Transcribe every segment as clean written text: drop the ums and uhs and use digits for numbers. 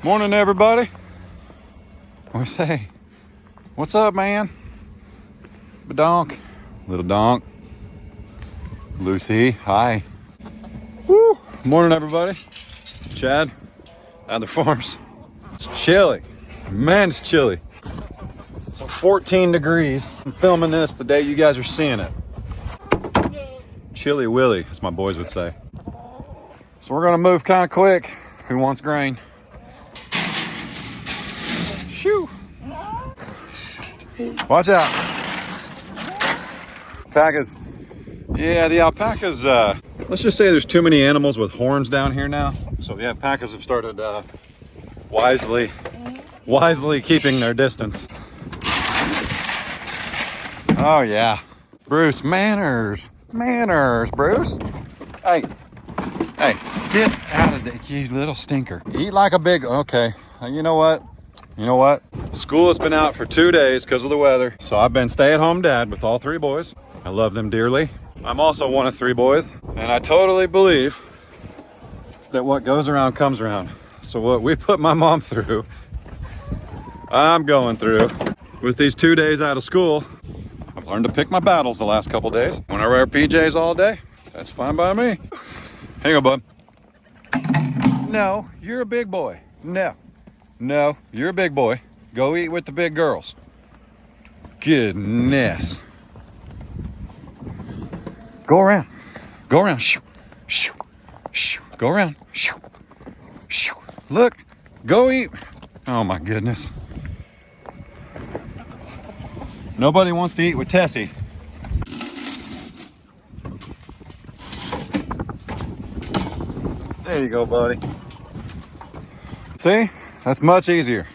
Morning, everybody. What we say? What's up, man? Badonk. Little donk. Lucy, hi. Woo! Morning, everybody. Chad, Adler Farms. It's chilly. Man, it's chilly. It's 14 degrees. I'm filming this the day you guys are seeing it. Chilly willy, as my boys would say. So we're gonna move kind of quick. Who wants grain? Shoo! Watch out. Alpacas. Yeah, the alpacas, let's just say there's too many animals with horns down here now. So the alpacas have started wisely keeping their distance. Oh yeah. Bruce, manners, Bruce. Hey, get out of there, you little stinker. Eat like a big, okay. You know what? School has been out for 2 days because of the weather. So I've been stay-at-home dad with all 3 boys. I love them dearly. I'm also one of 3 boys. And I totally believe that what goes around comes around. So what we put my mom through, I'm going through. With these 2 days out of school, I've learned to pick my battles the last couple days. When I wear PJs all day, that's fine by me. Hang on, bud. No, you're a big boy. No, you're a big boy. Go eat with the big girls. Goodness. Go around. Shoo, shoo, shoo. Go around. Shoo, shoo. Look, go eat. Oh my goodness. Nobody wants to eat with Tessie. There you go, buddy. See? That's much easier.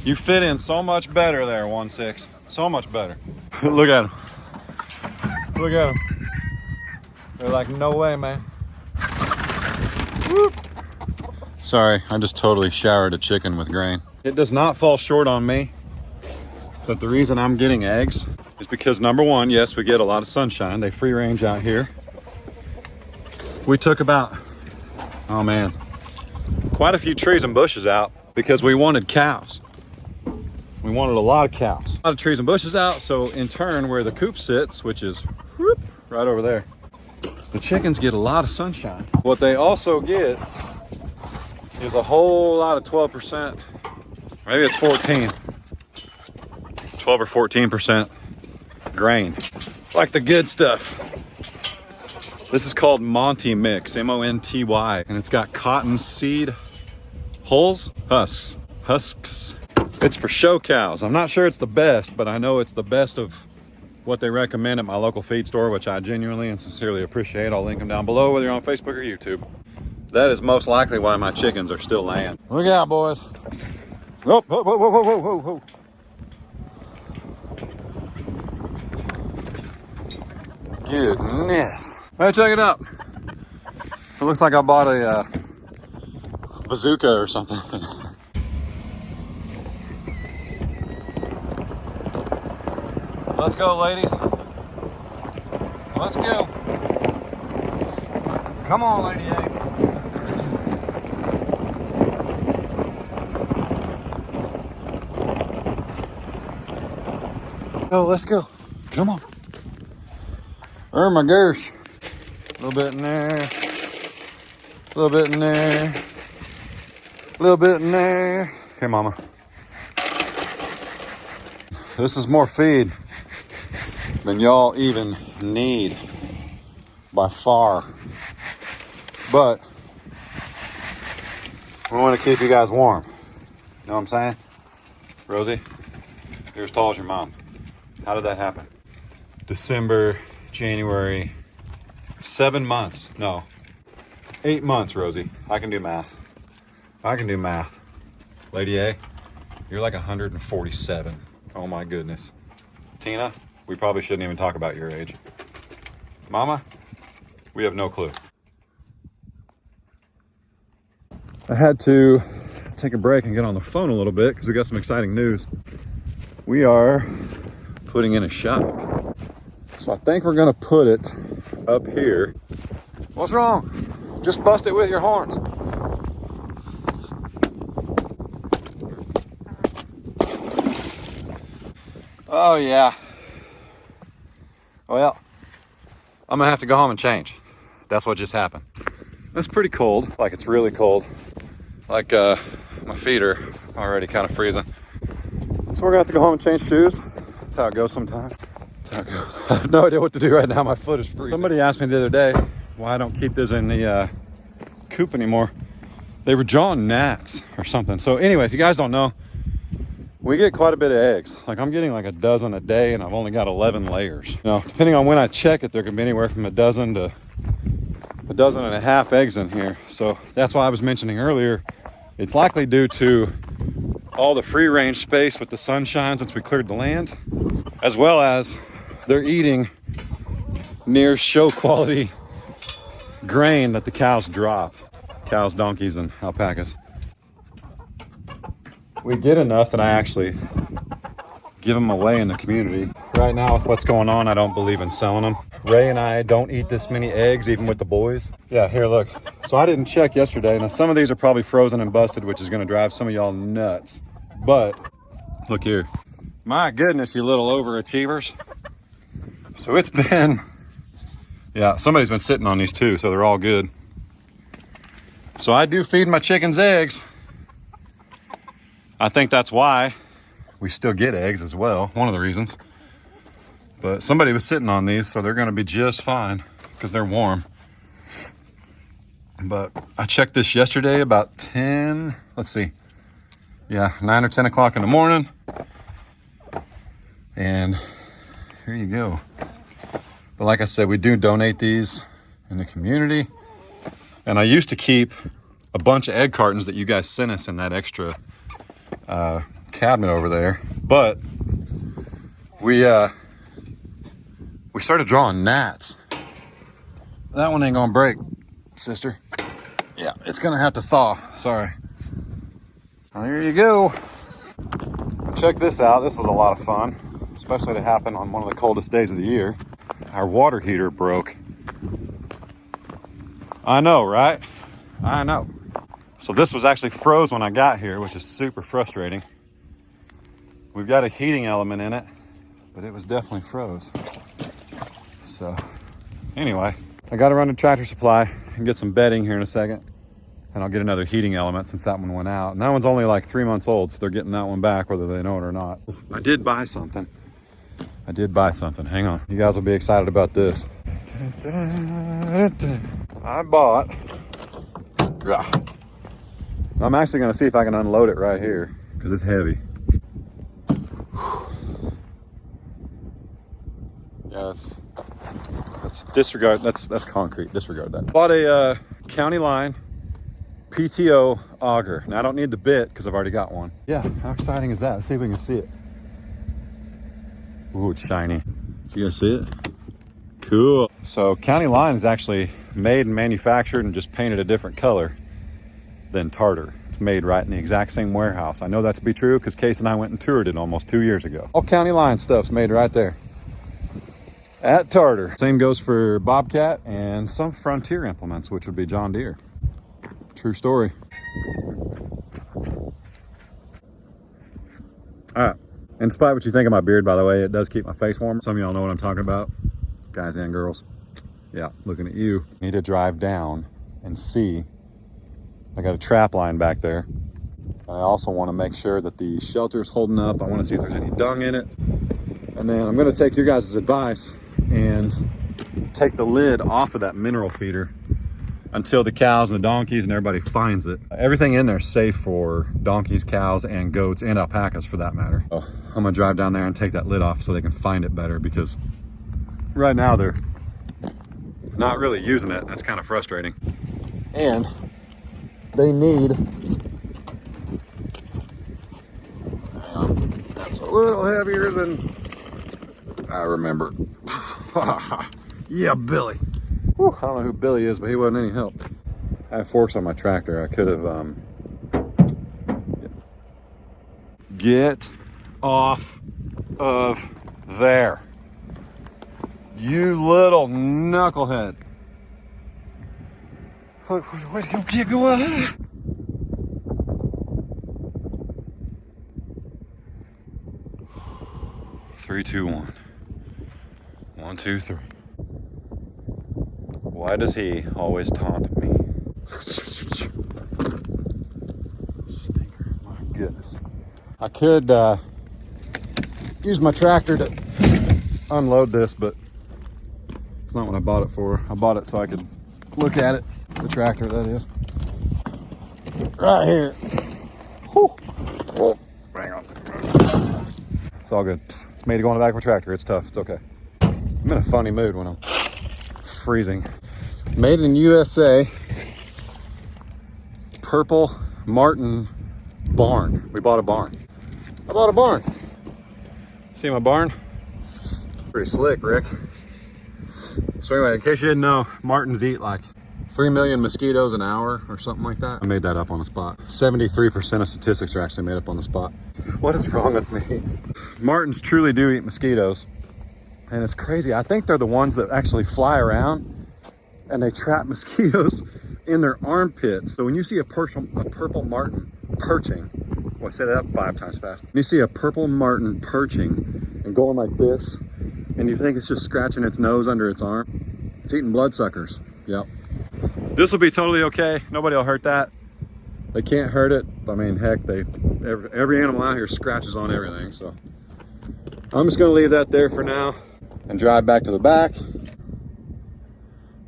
You fit in so much better there, 1-6. So much better. Look at him. Look at him. They're like, no way, man. Whoop. Sorry, I just totally showered a chicken with grain. It does not fall short on me that the reason I'm getting eggs is because, number one, yes, we get a lot of sunshine. They free range out here. We took about, oh man, quite a few trees and bushes out because we wanted cows. We wanted a lot of cows. A lot of trees and bushes out, so in turn where the coop sits, which is whoop, right over there, the chickens get a lot of sunshine. What they also get is a whole lot of 12%, maybe it's 14, 12 or 14% grain, like the good stuff. This is called Monty Mix, M-O-N-T-Y, and it's got cotton seed hulls, husks. It's for show cows. I'm not sure it's the best, but I know it's the best of what they recommend at my local feed store, which I genuinely and sincerely appreciate. I'll link them down below, whether you're on Facebook or YouTube. That is most likely why my chickens are still laying. Look out, boys. Whoa, whoa, whoa, whoa, whoa, whoa, whoa. Goodness. Hey, check it out. It looks like I bought a bazooka or something. Let's go, ladies. Let's go. Come on, Lady A. Oh, let's go. Come on. Oh my gosh. A little bit in there. A little bit in there. A little bit in there. Here, mama. This is more feed than y'all even need by far. But we want to keep you guys warm. You know what I'm saying? Rosie, you're as tall as your mom. How did that happen? December, January, 7 months. No, 8 months, Rosie. I can do math. Lady A, you're like 147. Oh my goodness. Tina, we probably shouldn't even talk about your age. Mama, we have no clue. I had to take a break and get on the phone a little bit because we got some exciting news. We are putting in a shop. So I think we're gonna put it up here. What's wrong? Just bust it with your horns. Oh yeah. Well, I'm gonna have to go home and change. That's what just happened. It's pretty cold, like it's really cold. Like my feet are already kind of freezing. So we're gonna have to go home and change shoes. That's how it goes sometimes. That's how it goes. I have no idea what to do right now. My foot is freezing. Somebody asked me the other day why I don't keep this in the coop anymore. They were drawing gnats or something. So anyway, if you guys don't know, we get quite a bit of eggs. Like I'm getting like a dozen a day and I've only got 11 layers. You know, depending on when I check it, there can be anywhere from a dozen to a dozen and a half eggs in here. So that's why I was mentioning earlier, it's likely due to all the free range space with the sunshine since we cleared the land, as well as they're eating near show quality grain that the cows drop. Cows, donkeys, and alpacas. We get enough that I actually give them away in the community. Right now with what's going on, I don't believe in selling them. Ray and I don't eat this many eggs, even with the boys. Yeah, here, look. So I didn't check yesterday. Now some of these are probably frozen and busted, which is gonna drive some of y'all nuts. But look here. My goodness, you little overachievers. So it's been, yeah, somebody's been sitting on these too, so they're all good. So I do feed my chickens eggs. I think that's why we still get eggs as well, one of the reasons. But somebody was sitting on these, so they're gonna be just fine because they're warm. But I checked this yesterday about 10, let's see. Yeah, 9 or 10 o'clock in the morning. And here you go. But like I said, we do donate these in the community. And I used to keep a bunch of egg cartons that you guys sent us in that extra cabinet over there. But we started drawing gnats. That one ain't gonna break, sister. Yeah, it's gonna have to thaw, sorry. Well, here you go. Check this out, this is a lot of fun, especially to happen on one of the coldest days of the year. Our water heater broke. I know, right? I know. So this was actually froze when I got here, which is super frustrating. We've got a heating element in it, but it was definitely froze. So anyway, I got to run to Tractor Supply and get some bedding here in a second. And I'll get another heating element since that one went out. And that one's only like 3 months old, so they're getting that one back whether they know it or not. I did buy something. Hang on. You guys will be excited about this. I bought, I'm actually gonna see if I can unload it right here because it's heavy. Yeah, let's disregard, that's concrete, disregard that. Bought a County Line PTO auger. Now I don't need the bit because I've already got one. Yeah, how exciting is that? Let's see if we can see it. Ooh, it's shiny. You guys see it? Cool. So County Line is actually made and manufactured and just painted a different color than Tartar. It's made right in the exact same warehouse. I know that to be true because Case and I went and toured it almost 2 years ago. All County Line stuff's made right there at Tartar. Same goes for Bobcat and some Frontier implements, which would be John Deere. True story. All right. And despite what you think of my beard, by the way, it does keep my face warm. Some of y'all know what I'm talking about, guys and girls. Yeah, looking at you. Need to drive down and see. I got a trap line back there. I also want to make sure that the shelter's holding up. I want to see if there's any dung in it. And then I'm going to take your guys' advice and take the lid off of that mineral feeder until the cows and the donkeys and everybody finds it. Everything in there is safe for donkeys, cows, and goats, and alpacas for that matter. So I'm gonna drive down there and take that lid off so they can find it better, because right now they're not really using it. That's kind of frustrating. And they need, that's a little heavier than I remember. Yeah, Billy. Whew, I don't know who Billy is, but he wasn't any help. I have forks on my tractor. I could have, get off of there. You little knucklehead. Where's you go ahead? 3, 2, 1. 1, 2, 3. Why does he always taunt me? Stinker, my goodness. I could use my tractor to unload this, but it's not what I bought it for. I bought it so I could look at it. The tractor, that is. Right here. Whew. Oh, hang on. It's all good. It's made to go on the back of a tractor. It's tough. It's okay. I'm in a funny mood when I'm freezing. Made in USA. Purple Martin barn. We bought a barn. I bought a barn. See my barn? Pretty slick, Rick. So anyway, in case you didn't know, Martins eat like 3 million mosquitoes an hour or something like that. I made that up on the spot. 73% of statistics are actually made up on the spot. What is wrong with me? Martins truly do eat mosquitoes. And it's crazy. I think they're the ones that actually fly around and they trap mosquitoes in their armpits. So when you see a purple martin perching, well, say that 5 times fast. You see a purple martin perching and going like this, and you think it's just scratching its nose under its arm. It's eating bloodsuckers. Yep. This will be totally okay. Nobody will hurt that. They can't hurt it. I mean, heck, every animal out here scratches on everything. So I'm just gonna leave that there for now and drive back to the back.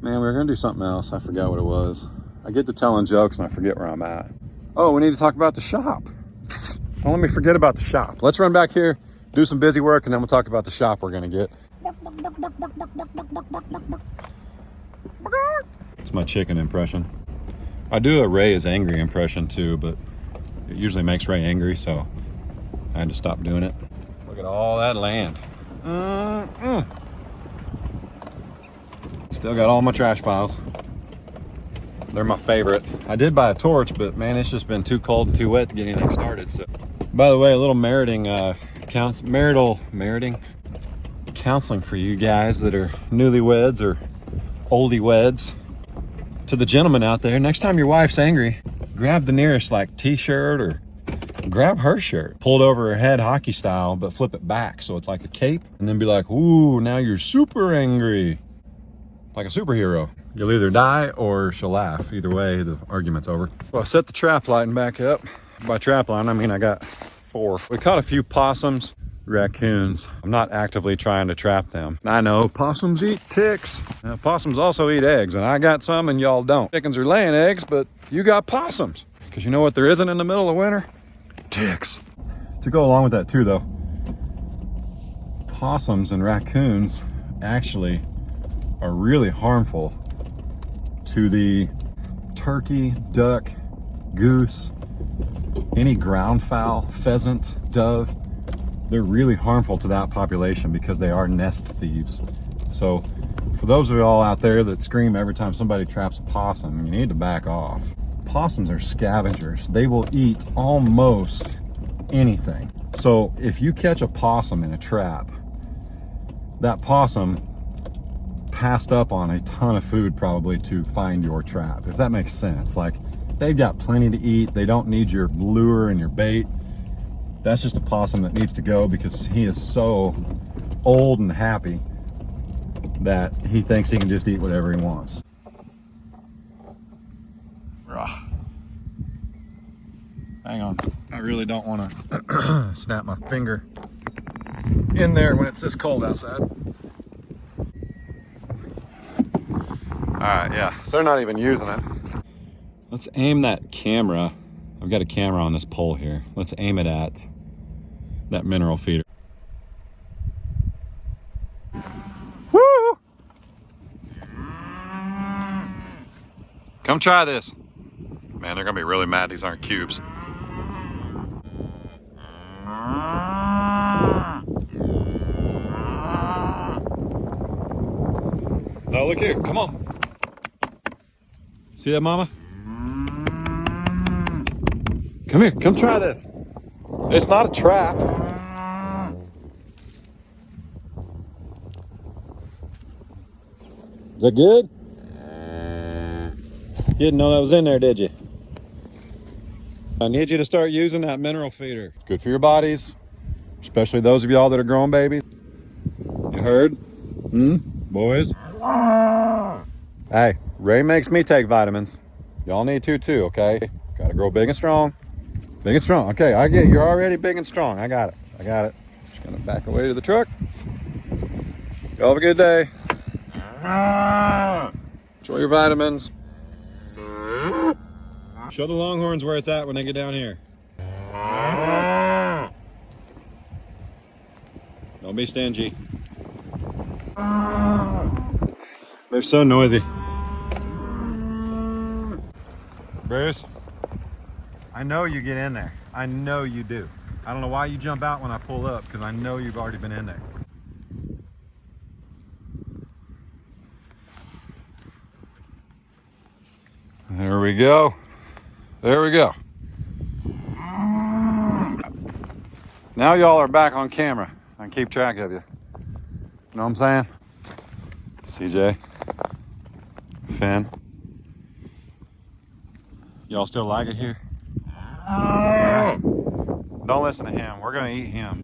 Man, we were gonna do something else. I forgot what it was. I get to telling jokes and I forget where I'm at. Oh, we need to talk about the shop. Don't let me forget about the shop. Let's run back here, do some busy work, and then we'll talk about the shop we're gonna get. It's my chicken impression. I do a Ray is angry impression too, but it usually makes Ray angry, so I had to stop doing it. Look at all that land. Still got all my trash piles. They're my favorite. I did buy a torch, but man, it's just been too cold and too wet to get anything started. So, by the way, a little marital counseling for you guys that are newlyweds or oldie weds. To the gentleman out there, next time your wife's angry, grab the nearest like t-shirt or grab her shirt, pull it over her head hockey style, but flip it back so it's like a cape, and then be like, ooh, now you're super angry. Like a superhero. You'll either die or she'll laugh. Either way, the argument's over. Well, I set the trap lighting back up. By trap line, I mean I got 4. We caught a few possums, raccoons. I'm not actively trying to trap them. I know possums eat ticks. Now, possums also eat eggs, and I got some and y'all don't. Chickens are laying eggs, but you got possums. Because you know what there isn't in the middle of winter? Ticks. To go along with that too, though, possums and raccoons actually are really harmful to the turkey, duck, goose, any ground fowl, pheasant, dove. They're really harmful to that population because they are nest thieves. So for those of you all out there that scream every time somebody traps a possum, you need to back off. Possums are scavengers. They will eat almost anything. So if you catch a possum in a trap, that possum passed up on a ton of food probably to find your trap, if that makes sense. Like, they've got plenty to eat. They don't need your lure and your bait. That's just a possum that needs to go because he is so old and happy that he thinks he can just eat whatever he wants. Hang on, I really don't want to snap my finger in there when it's this cold outside. Alright, yeah, so they're not even using it. Let's aim that camera. I've got a camera on this pole here. Let's aim it at that mineral feeder. Woo! Come try this. Man, they're gonna be really mad these aren't cubes. Now look here, come on. See that, mama? Come here, come try this. It's not a trap. Is that good? You didn't know that was in there, did you? I need you to start using that mineral feeder. Good for your bodies, especially those of y'all that are growing babies. You heard? Boys? Hey, Ray makes me take vitamins. Y'all need to too, okay? Gotta grow big and strong. Big and strong. Okay, I get you're already big and strong. I got it. I got it. Just gonna back away to the truck. Y'all have a good day. Enjoy your vitamins. Show the Longhorns where it's at when they get down here. Don't be stingy. They're so noisy. Bruce, I know you get in there. I know you do. I don't know why you jump out when I pull up, because I know you've already been in there. There we go. There we go. Now y'all are back on camera. I can keep track of you. You know what I'm saying? CJ. Finn. Y'all still like it here? Don't listen to him. We're gonna eat him.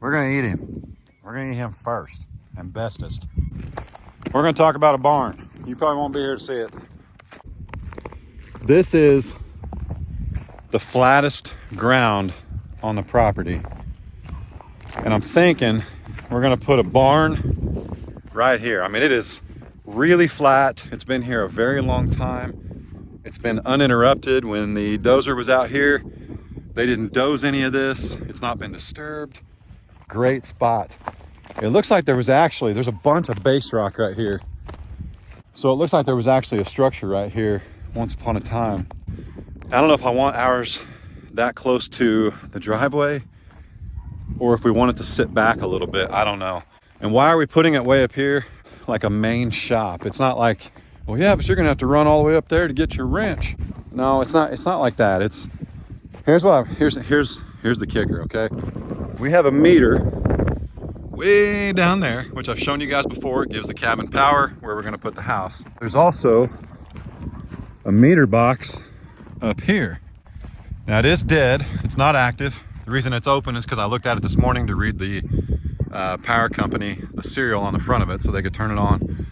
We're gonna eat him. We're gonna eat him first and bestest. We're gonna talk about a barn. You probably won't be here to see it. This is the flattest ground on the property. And I'm thinking we're gonna put a barn right here. I mean, it is really flat. It's been here a very long time. It's been uninterrupted. When the dozer was out here, they didn't doze any of this. It's not been disturbed. Great spot. It looks like there's a bunch of base rock right here. So it looks like there was actually a structure right here once upon a time. I don't know if I want ours that close to the driveway or if we want it to sit back a little bit. I don't know. And why are we putting it way up here like a main shop? It's not like, well, yeah, but you're gonna have to run all the way up there to get your wrench. No, it's not like that. Here's the kicker, okay? We have a meter way down there, which I've shown you guys before. It gives the cabin power where we're gonna put the house. There's also a meter box up here. Now it is dead, it's not active. The reason it's open is because I looked at it this morning to read the power company, the serial on the front of it so they could turn it on.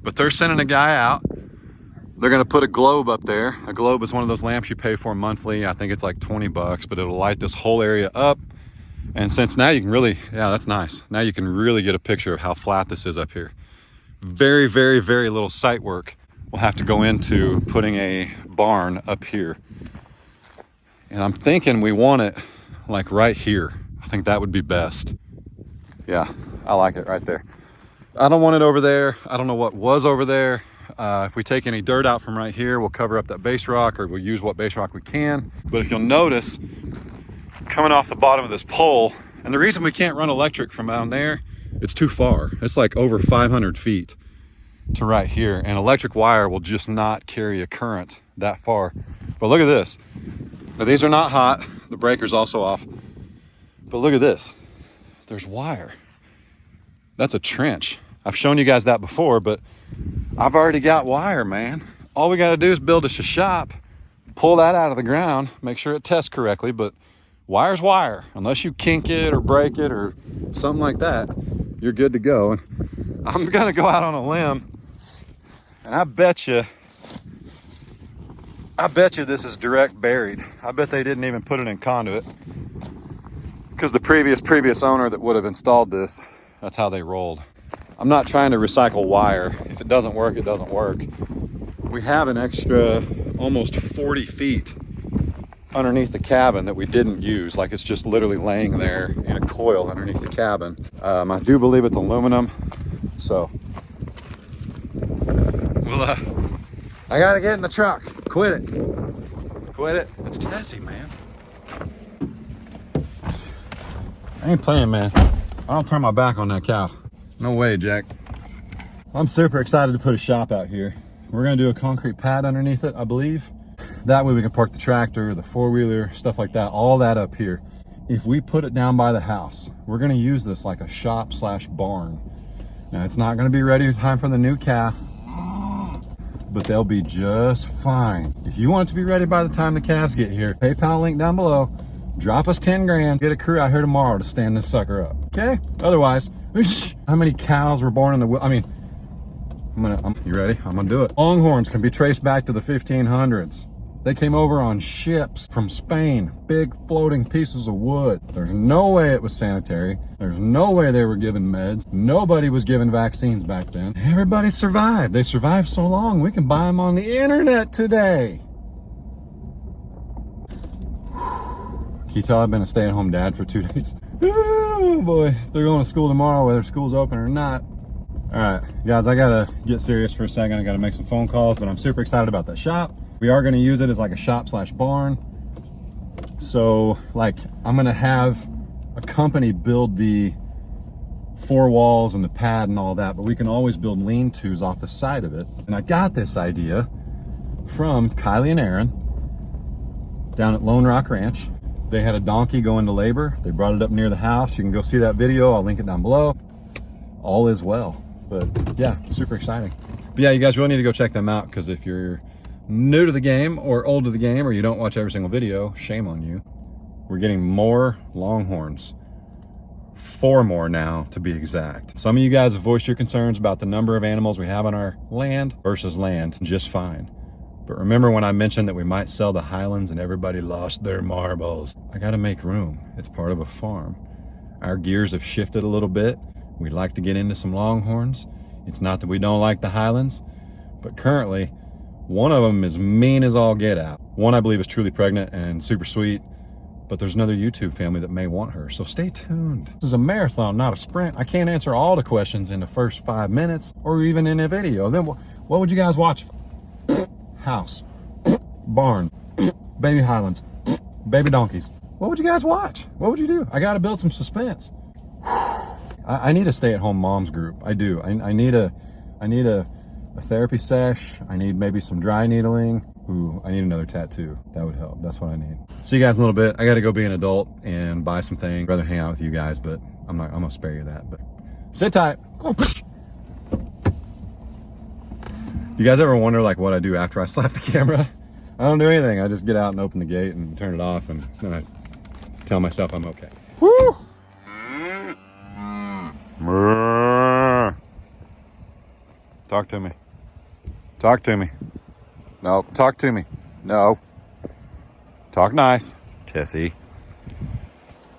But they're sending a guy out. They're gonna put a globe up there. A globe is one of those lamps you pay for monthly. I think it's like 20 bucks, but it'll light this whole area up. And since now you can really, yeah, that's nice. Now you can really get a picture of how flat this is up here. Very, very, very little site work will have to go into putting a barn up here. And I'm thinking we want it like right here. I think that would be best. Yeah, I like it right there. I don't want it over there. I don't know what was over there. If we take any dirt out from right here, we'll cover up that base rock, or we'll use what base rock we can. But if you'll notice, coming off the bottom of this pole, and the reason we can't run electric from down there, it's too far. It's like over 500 feet to right here, and electric wire will just not carry a current that far. But look at this. Now these are not hot. The breaker's also off. But look at this. There's wire. That's a trench. I've shown you guys that before, but I've already got wire, man. All we gotta do is build us a shop, pull that out of the ground, make sure it tests correctly, but wire's wire. Unless you kink it or break it or something like that, you're good to go. And I'm gonna go out on a limb, and I bet you this is direct buried. I bet they didn't even put it in conduit, because the previous owner that would have installed this, that's how they rolled. I'm not trying to recycle wire. If it doesn't work, it doesn't work. We have an extra almost 40 feet underneath the cabin that we didn't use. Like, it's just literally laying there in a coil underneath the cabin. I do believe it's aluminum, so I gotta get in the truck. Quit it. It's Tessie, man. I ain't playing, man. I don't turn my back on that cow. No way, Jack. I'm super excited to put a shop out here. We're gonna do a concrete pad underneath it, I believe. That way we can park the tractor, the four-wheeler, stuff like that, all that up here. If we put it down by the house, we're gonna use this like a shop / barn. Now, it's not gonna be ready in time for the new calf, but they'll be just fine. If you want it to be ready by the time the calves get here, PayPal link down below. drop us 10 grand, get a crew out here tomorrow to stand this sucker up. Okay? Otherwise, how many cows were born in the, I mean, you ready? I'm gonna do it. Longhorns can be traced back to the 1500s. They came over on ships from Spain, big floating pieces of wood. There's no way it was sanitary. There's no way they were given meds. Nobody was given vaccines back then. Everybody survived. They survived so long, we can buy them on the internet today. Can you tell I've been a stay-at-home dad for 2 days? Oh boy, they're going to school tomorrow, whether school's open or not. All right, guys, I gotta get serious for a second. I gotta make some phone calls, but I'm super excited about that shop. We are gonna use it as like a shop/barn. So like, I'm gonna have a company build the 4 walls and the pad and all that, but we can always build lean-tos off the side of it. And I got this idea from Kylie and Aaron down at Lone Rock Ranch. They had a donkey go into labor. They brought it up near the house. You can go see that video. I'll link it down below. All is well. But yeah, super exciting. But yeah, you guys really need to go check them out, because if you're new to the game or old to the game, or you don't watch every single video, shame on you. We're getting more Longhorns. 4 more now, to be exact. Some of you guys have voiced your concerns about the number of animals we have on our land versus land, just fine. But remember when I mentioned that we might sell the Highlands and everybody lost their marbles? I gotta make room. It's part of a farm. Our gears have shifted a little bit. We'd like to get into some Longhorns. It's not that we don't like the Highlands, but currently, one of them is mean as all get out. One I believe is truly pregnant and super sweet, but there's another YouTube family that may want her, so stay tuned. This is a marathon, not a sprint. I can't answer all the questions in the first 5 minutes or even in a video. Then what would you guys watch? House, barn, baby Highlands, baby donkeys. What would you guys watch? What would you do? I gotta build some suspense. I need a stay-at-home moms group. I do. I need a therapy sesh. I need maybe some dry needling. Ooh, I need another tattoo. That would help. That's what I need. See you guys in a little bit. I got to go be an adult and buy some things. I'd rather hang out with you guys, but I'm gonna spare you that. But sit tight. You guys ever wonder like what I do after I slap the camera? I don't do anything. I just get out and open the gate and turn it off, and then I tell myself I'm okay. Woo! Talk to me. Talk to me. No, talk to me. No. Talk nice. Tessie.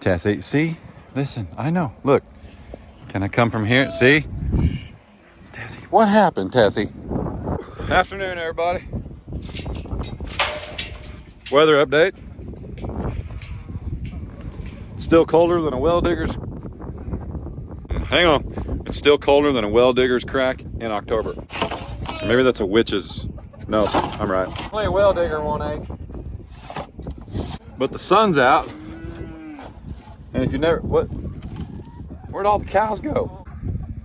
Tessie. See? Listen, I know. Look. Can I come from here? See? Tessie. What happened, Tessie? Afternoon, everybody. Weather update. It's still colder than a well digger's. Hang on. It's still colder than a well digger's crack in October. Or maybe that's a witch's. No, I'm right. Only a well digger won't ache. But the sun's out. And if you never, where'd all the cows go?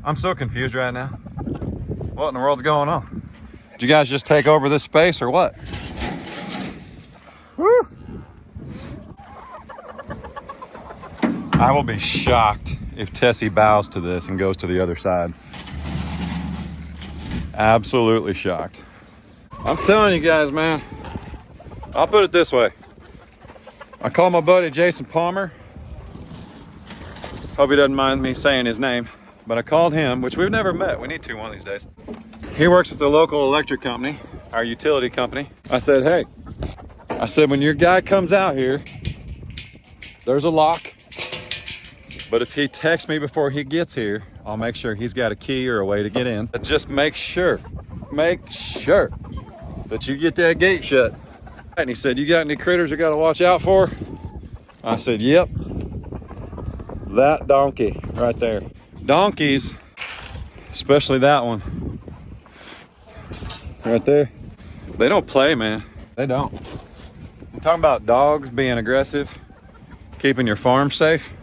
I'm so confused right now. What in the world's going on? Did you guys just take over this space or what? Woo! I will be shocked if Tessie bows to this and goes to the other side. Absolutely shocked. I'm telling you guys, man. I'll put it this way. I called my buddy Jason Palmer. Hope he doesn't mind me saying his name. But I called him, which we've never met. We need to one of these days. He works at the local electric company, our utility company. I said, hey, when your guy comes out here, there's a lock. But if he texts me before he gets here, I'll make sure he's got a key or a way to get in. But just make sure that you get that gate shut. And he said, you got any critters you got to watch out for? I said, yep. That donkey right there. Donkeys, especially that one right there, they don't play, man. They don't. I'm talking about dogs being aggressive, keeping your farm safe.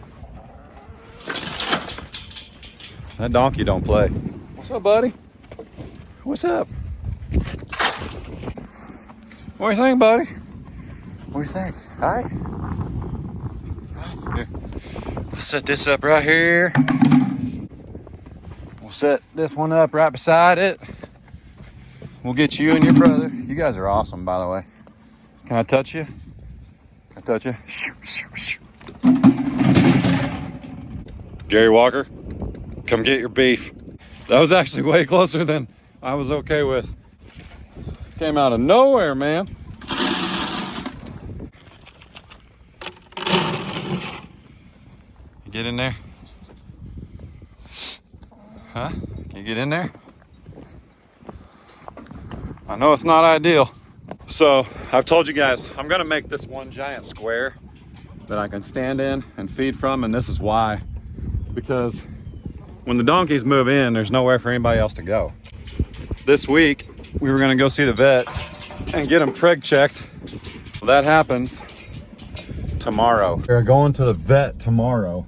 That donkey don't play. What's up, buddy? What's up? What do you think, buddy? What do you think? All right. Here. Let's set this up right here. We'll set this one up right beside it. We'll get you and your brother. You guys are awesome, by the way. Can I touch you? Can I touch you? Gary Walker, come get your beef. That was actually way closer than I was okay with. Came out of nowhere, man. Get in there. Huh? Can you get in there? I know it's not ideal. So I've told you guys, I'm gonna make this one giant square that I can stand in and feed from, and this is why. Because when the donkeys move in, there's nowhere for anybody else to go. This week, we were gonna go see the vet and get them preg checked. That happens tomorrow. We're going to the vet tomorrow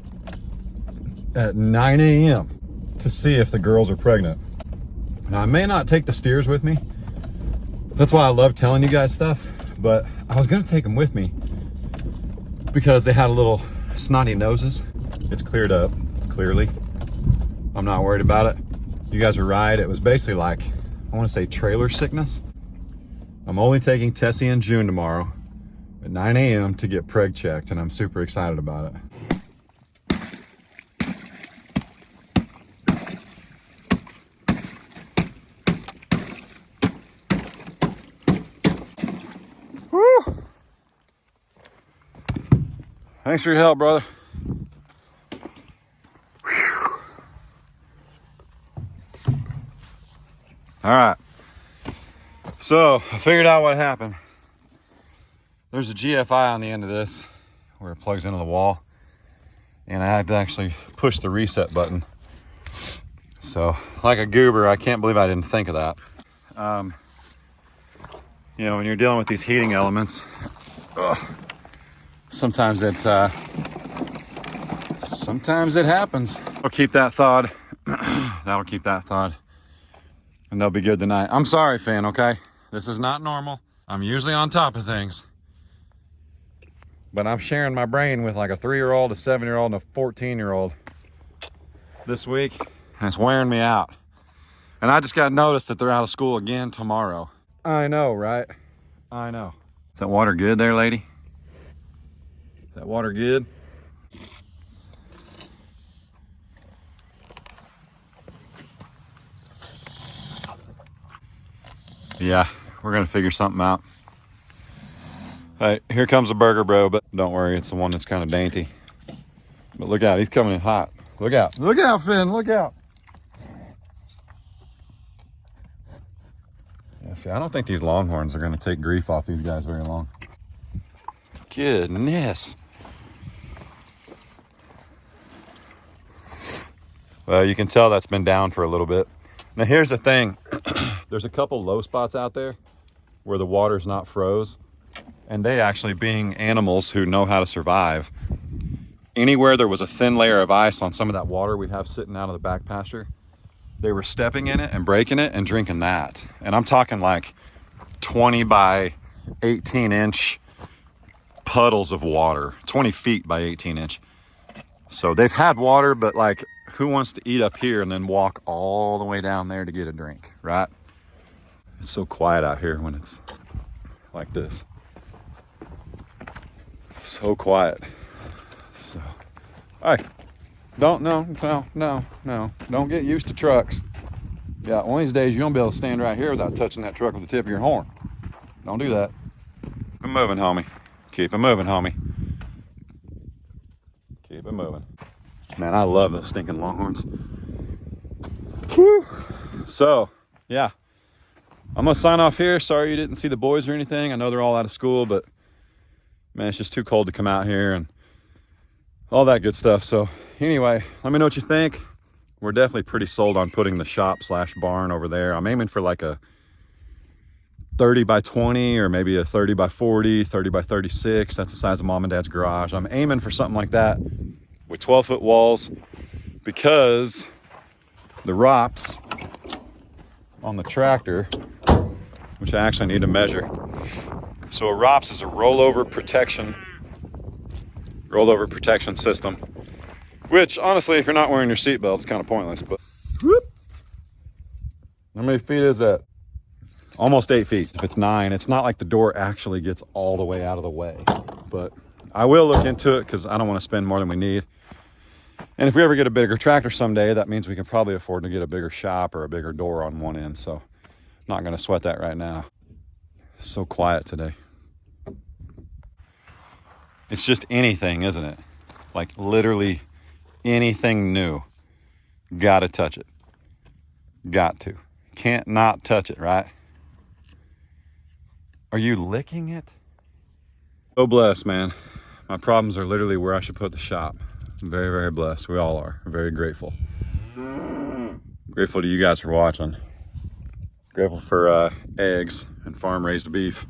at 9 a.m. to see if the girls are pregnant. Now, I may not take the steers with me. That's why I love telling you guys stuff, but I was gonna take them with me because they had a little snotty noses. It's cleared up, clearly. I'm not worried about it. You guys are right. It was basically like, I wanna say trailer sickness. I'm only taking Tessie and June tomorrow at 9 a.m. to get preg checked, and I'm super excited about it. Thanks for your help, brother. Whew. All right. So I figured out what happened. There's a GFI on the end of this where it plugs into the wall, and I had to actually push the reset button. So like a goober, I can't believe I didn't think of that. You know, when you're dealing with these heating elements, sometimes it happens. I'll keep that thawed. That'll keep that thawed, and they'll be good tonight. I'm sorry, Finn, okay? This is not normal. I'm usually on top of things, but I'm sharing my brain with like a 3-year-old, a 7-year-old, and a 14-year-old this week, and it's wearing me out. And I just got noticed that they're out of school again tomorrow. I know, right? I know. Is that water good there, lady? Is that water good? Yeah, we're gonna figure something out. All right, here comes a burger bro, but don't worry, it's the one that's kind of dainty. But look out, he's coming in hot. Look out, Finn, look out. Yeah, see, I don't think these longhorns are gonna take grief off these guys very long. Goodness. Well, you can tell that's been down for a little bit. Now here's the thing. There's a couple low spots out there where the water's not froze, and they actually, being animals who know how to survive, anywhere there was a thin layer of ice on some of that water we have sitting out of the back pasture, they were stepping in it and breaking it and drinking that. And I'm talking like 20 by 18 inch puddles of water, 20 feet by 18 inch. So they've had water, but like, who wants to eat up here and then walk all the way down there to get a drink, right? It's so quiet out here when it's like this. So quiet. So, all right. Don't get used to trucks. Yeah, one of these days you won't be able to stand right here without touching that truck with the tip of your horn. Don't do that. Keep it moving, homie. Keep it moving, homie. Keep it moving. Man, I love those stinking longhorns. Whew. So, yeah. I'm gonna sign off here. Sorry you didn't see the boys or anything. I know they're all out of school, but man, it's just too cold to come out here and all that good stuff. So anyway, let me know what you think. We're definitely pretty sold on putting the shop/barn over there. I'm aiming for like a 30 by 20 or maybe a 30 by 40, 30 by 36. That's the size of mom and dad's garage. I'm aiming for something like that with 12-foot walls, because the ROPS on the tractor, which I actually need to measure. So a ROPS is a rollover protection system, which honestly, if you're not wearing your seatbelt, it's kind of pointless. But whoop. How many feet is that? Almost 8 feet. If it's 9, it's not like the door actually gets all the way out of the way. but I will look into it because I don't want to spend more than we need. And if we ever get a bigger tractor someday, that means we can probably afford to get a bigger shop or a bigger door on one end. So not going to sweat that right now. It's so quiet today. It's just anything, isn't it? Like literally anything new. Gotta touch it. Got to. Can't not touch it, right? Are you licking it? So blessed, man. My problems are literally where I should put the shop. I'm very, very blessed. We all are. I'm very grateful. Grateful to you guys for watching. Grateful for eggs and farm-raised beef.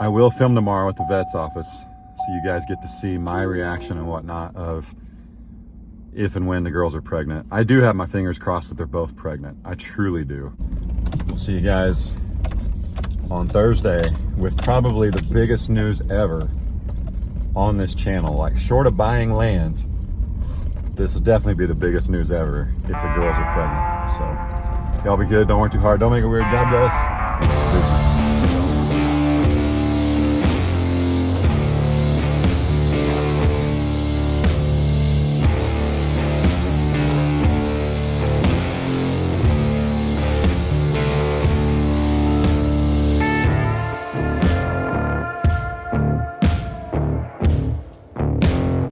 I will film tomorrow at the vet's office, so you guys get to see my reaction and whatnot of if and when the girls are pregnant. I do have my fingers crossed that they're both pregnant. I truly do. We'll see you guys on Thursday with probably the biggest news ever on this channel. Like, short of buying land, this will definitely be the biggest news ever if the girls are pregnant. So y'all be good. Don't work too hard. Don't make it weird. God bless.